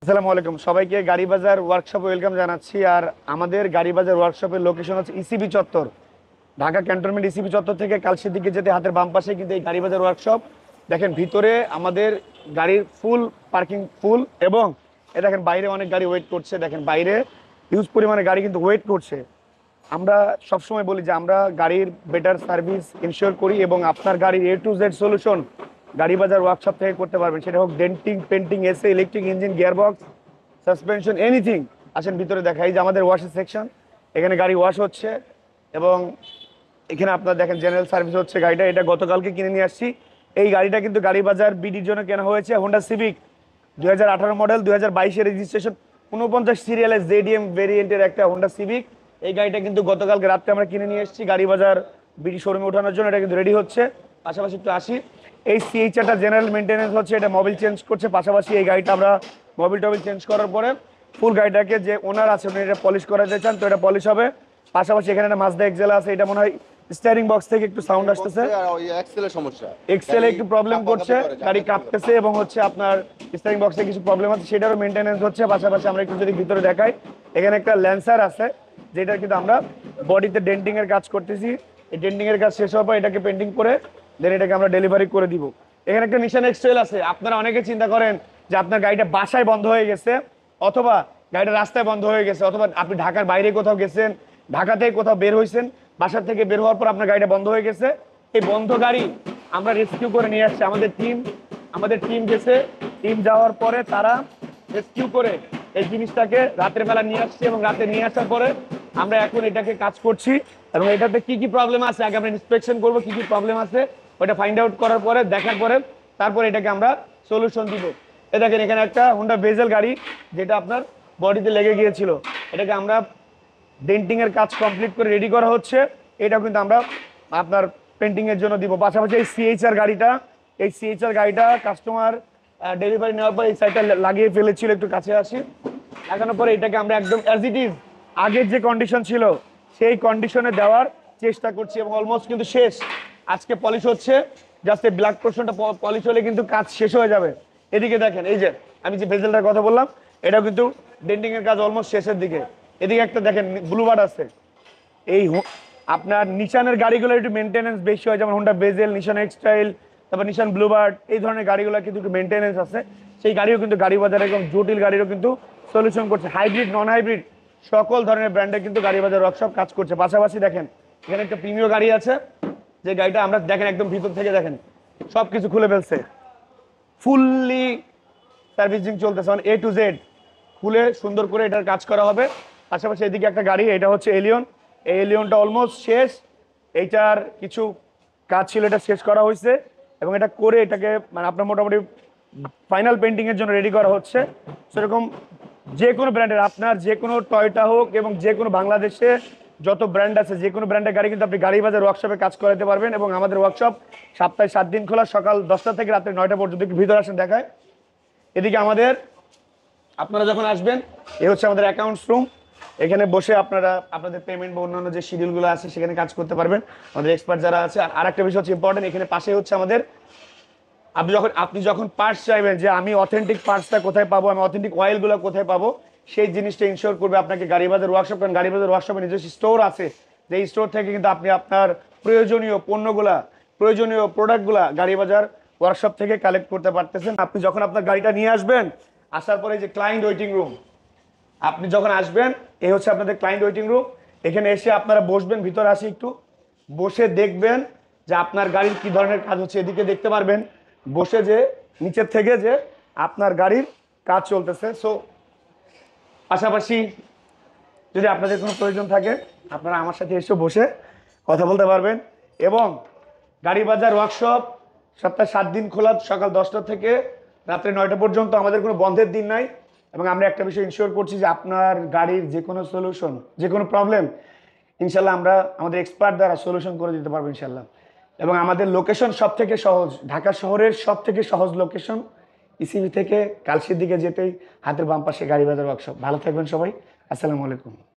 আসসালামু আলাইকুম সবাইকে গাড়ি বাজার ওয়ার্কশপে ওয়েলকাম জানাচ্ছি। আর আমাদের গাড়ি বাজার ওয়ার্কশপের লোকেশন হচ্ছে ইসিবি চত্বর, ঢাকা ক্যান্টনমেন্ট ইসিবি চত্বর থেকে কালসির দিকে যেতে হাতের বাম পাশে কিন্তু এই গাড়ি বাজার ওয়ার্কশপ। দেখেন ভিতরে আমাদের গাড়ির ফুল পার্কিং ফুল, এবং এ দেখেন বাইরে অনেক গাড়ি ওয়েট করছে। দেখেন বাইরে হিউজ পরিমাণে গাড়ি কিন্তু ওয়েট করছে। আমরা সবসময় বলি যে আমরা গাড়ির বেটার সার্ভিস ইনশিওর করি এবং আপনার গাড়ির A to Z সলিউশন গাড়ি বাজার ওয়ার্কশপ থেকে করতে পারবেন। সেটা হোক ডেন্টিং, পেন্টিং, এসে, electric, engine, gearbox, suspension, anything. আসেন ভিতরে দেখাই যে আমাদের ওয়াশের সেকশন, এখানে গাড়ি ওয়াশ হচ্ছে এবং এখানে আপনার দেখেন জেনারেল সার্ভিস হচ্ছে। গাড়িটা এটা গতকালকে কিনে নিয়ে আসছি। এই গাড়িটা কিন্তু গাড়ি বাজার বিডির জন্য কেনা হয়েছে। হোন্ডা সিভিক 2018 মডেল, 2022-এর রেজিস্ট্রেশন, 49 সিরিয়ালের জেডিএম ভেরিয়েন্টের একটা হোন্ডা সিভিক। এই গাড়িটা কিন্তু গতকালকে রাত্রে আমরা কিনে নিয়ে এসেছি গাড়ি বাজার বিডি শোরুমে ওঠানোর জন্য। এটা কিন্তু রেডি হচ্ছে। পাশাপাশি একটু আসি, এই সিএইচআরটা জেনারেল মেনটেন্যান্স হচ্ছে, এটা মোবিল চেঞ্জ করছে। পাশাপাশি এই গাড়িটা আমরা মোবিল টবিল চেঞ্জ করার পরে ফুল গাড়িটাকে যে ওনার আছে উনি এটা পলিশ করাতে চান, তো এটা পলিশ হবে। পাশাপাশি এখানে একটা মাজদা এক্সেল আছে, এটা মনে হয় স্টিয়ারিং বক্স থেকে একটু সাউন্ড আসতেছে, এক্সেলে একটু প্রবলেম করছে, গাড়ি কাঁপতেছে এবং হচ্ছে আপনার স্টিয়ারিং বক্সে কিছু প্রবলেম আছে, সেটারও মেনটেন্যান্স হচ্ছে। পাশাপাশি আমরা একটু যদি ভিতরে দেখাই, এখানে একটা ল্যান্সার আছে যেটা কিন্তু আমরা বডিতে ডেন্টিং এর কাজ করতেছি। এই ডেন্টিং এর কাজ শেষ হওয়ার পর এটাকে পেন্টিং করে দেন এটাকে আমরা ডেলিভারি করে দিব। এখানে একটা নিশান এক্সট্রেল আছে। আপনারা অনেকে চিন্তা করেন যে আপনার গাড়িটা বাসায় বন্ধ হয়ে গেছে, অথবা গাড়িটা রাস্তায় বন্ধ হয়ে গেছে, অথবা আপনি ঢাকার বাইরে কোথাও গেছেন, ঢাকা থেকে কোথাও বের হয়েছেন, বাসার থেকে বের হওয়ার পর আপনার গাড়িটা বন্ধ হয়ে গেছে। এই বন্ধ গাড়ি আমরা রেস্কিউ করে নিয়ে আসছি। আমাদের টিম গেছে, টিম যাওয়ার পরে তারা রেস্কিউ করে এই জিনিসটাকে রাতের বেলা নিয়ে আসছি এবং রাতে নিয়ে আসার পরে আমরা এখন এটাকে কাজ করছি এবং এটাতে কি কি প্রবলেম আছে আগে আমরা ইন্সপেকশন করবো, কি কি প্রবলেম আছে ওটা ফাইন্ড আউট করার পরে দেখার পরে তারপরে এটাকে আমরা সলিউশন দিব। এ দেখেন এখানে একটা হোন্ডা বেজেল গাড়ি যেটা আপনার বডিতে লেগে গিয়েছিল, এটাকে আমরা ডেন্টিং এর কাজ কমপ্লিট করে রেডি করা হচ্ছে। এটা কিন্তু আমরা আপনার পেন্টিং এর জন্য দিব। পাশাপাশি এই সিএইচআর গাড়িটা কাস্টমার ডেলিভারি নেওয়ার পর এই সাইডটা লাগিয়ে ফেলেছিল, একটু কাছে আসি, লাগানোর পরে এটাকে আমরা একদম অ্যাজ ইট ইজ আগের যে কন্ডিশন ছিল সেই কন্ডিশনে দেওয়ার চেষ্টা করছি এবং অলমোস্ট কিন্তু শেষ। আজকে পলিশ হচ্ছে, জাস্ট এই ব্ল্যাক পোর্শনটা পলিশ হলে কিন্তু কাজ শেষ হয়ে যাবে। এদিকে দেখেন এই যে আমি যে ভেজেলটার কথা বললাম, এটাও কিন্তু ডেন্টিং এর কাজ অলমোস্ট শেষের দিকে। এদিকে একটা দেখেন ব্লুবার্ড আছে। এই আপনার নিশানের গাড়িগুলো একটু মেনটেনেন্স বেশি হয়, যেমন হোন্ডা বেজেল, নিশান এক্সটাইল, তারপর নিশান ব্লুবার্ড, এই ধরনের গাড়িগুলো কিন্তু একটু মেনটেনেন্স আছে। সেই গাড়িও কিন্তু গাড়ি বাজারে একদম জটিল গাড়িরও কিন্তু সলিউশন করছে। হাইব্রিড, নন হাইব্রিড সকল ধরনের ব্র্যান্ডে কিন্তু গাড়ি বাজার ওয়ার্কশপ কাজ করছে। পাশাপাশি দেখেন এখানে একটা প্রিমিয় গাড়ি আছে, যে গাড়িটা আমরা দেখেন একদম ভিতর থেকে দেখেন সবকিছু খুলে ফেলছে, ফুললি সার্ভিসিং চলতেছে, মানে A to Z খুলে সুন্দর করে এটার কাজ করা হবে। পাশাপাশি এদিকে একটা গাড়ি, এটা হচ্ছে এলিয়ন। এই এলিয়নটা অলমোস্ট শেষ, এইটার কিছু কাজ ছিল, এটা শেষ করা হয়েছে এবং এটা করে এটাকে মানে আপনার মোটামুটি ফাইনাল পেন্টিং এর জন্য রেডি করা হচ্ছে। সেরকম যে কোনো ব্র্যান্ডের, আপনার যে কোনো টয়টা হোক এবং যে কোনো বাংলাদেশে যত ব্র্যান্ড আছে যে কোনো ব্র্যান্ডের গাড়ি কিন্তু আপনি গাড়ি বাজার ওয়ার্কশপে কাজ করাতে পারবেন। এবং আমাদের ওয়ার্কশপ সপ্তাহে 7 দিন খোলা, সকাল 10টা থেকে রাত্রে 9টা পর্যন্ত। একটু ভিতরে আসেন দেখায়। এদিকে আমাদের আপনারা যখন আসবেন, এ হচ্ছে আমাদের অ্যাকাউন্টস রুম। এখানে বসে আপনারা আপনাদের পেমেন্ট বা অন্যান্য যে শিডিউলগুলো আছে সেখানে কাজ করতে পারবেন আমাদের এক্সপার্ট যারা আছে। আর একটা বিষয় হচ্ছে ইম্পর্টেন্ট, এখানে পাশে হচ্ছে আমাদের, আপনি যখন পার্টস চাইবেন যে আমি অথেন্টিক পার্টসটা কোথায় পাবো, আমি অথেন্টিক অয়েলগুলো কোথায় পাবো, সেই জিনিসটা ইনশিওর করবে আপনাকে গাড়ি বাজার ওয়ার্কশপ। কারণ গাড়ি বাজার ওয়ার্কশপে নিজস্ব স্টোর আছে, যে স্টোর থেকে কিন্তু আপনি আপনার প্রয়োজনীয় পণ্যগুলা, প্রয়োজনীয় প্রোডাক্টগুলা গাড়ি বাজার ওয়ার্কশপ থেকে কালেক্ট করতে পারতেছেন। আপনি যখন আপনার গাড়িটা নিয়ে আসবেন, আসার পরে যে ক্লায়েন্ট ওয়েটিং রুম, আপনি যখন আসবেন এই হচ্ছে আপনাদের ক্লায়েন্ট ওয়েটিং রুম। এখানে এসে আপনারা বসবেন, ভিতরে আসি একটু, বসে দেখবেন যে আপনার গাড়ির কি ধরনের কাজ হচ্ছে। এদিকে দেখতে পারবেন বসে যে নিচের থেকে যে আপনার গাড়ির কাজ চলতেছে। সো পাশাপাশি যদি আপনাদের কোনো প্রয়োজন থাকে আপনারা আমার সাথে এসে বসে কথা বলতে পারবেন। এবং গাড়ি বাজার ওয়ার্কশপ সপ্তাহে 7 দিন খোলা, সকাল 10টা থেকে রাত্রে 9টা পর্যন্ত। আমাদের কোনো বন্ধের দিন নাই। এবং আমরা একটা বিষয় ইনশিওর করছি যে আপনার গাড়ির যে কোনো সলিউশন, যে কোনো প্রবলেম ইনশাল্লাহ আমরা আমাদের এক্সপার্ট দ্বারা সলিউশন করে দিতে পারবো ইনশাল্লাহ। এবং আমাদের লোকেশন সব থেকে সহজ, ঢাকা শহরের সব থেকে সহজ লোকেশন, ইসিবি থেকে কালশির দিকে যেতেই হাতের বাম পাশে গাড়ি বাজার ওয়ার্কশপ। ভালো থাকবেন সবাই, আসসালামু আলাইকুম।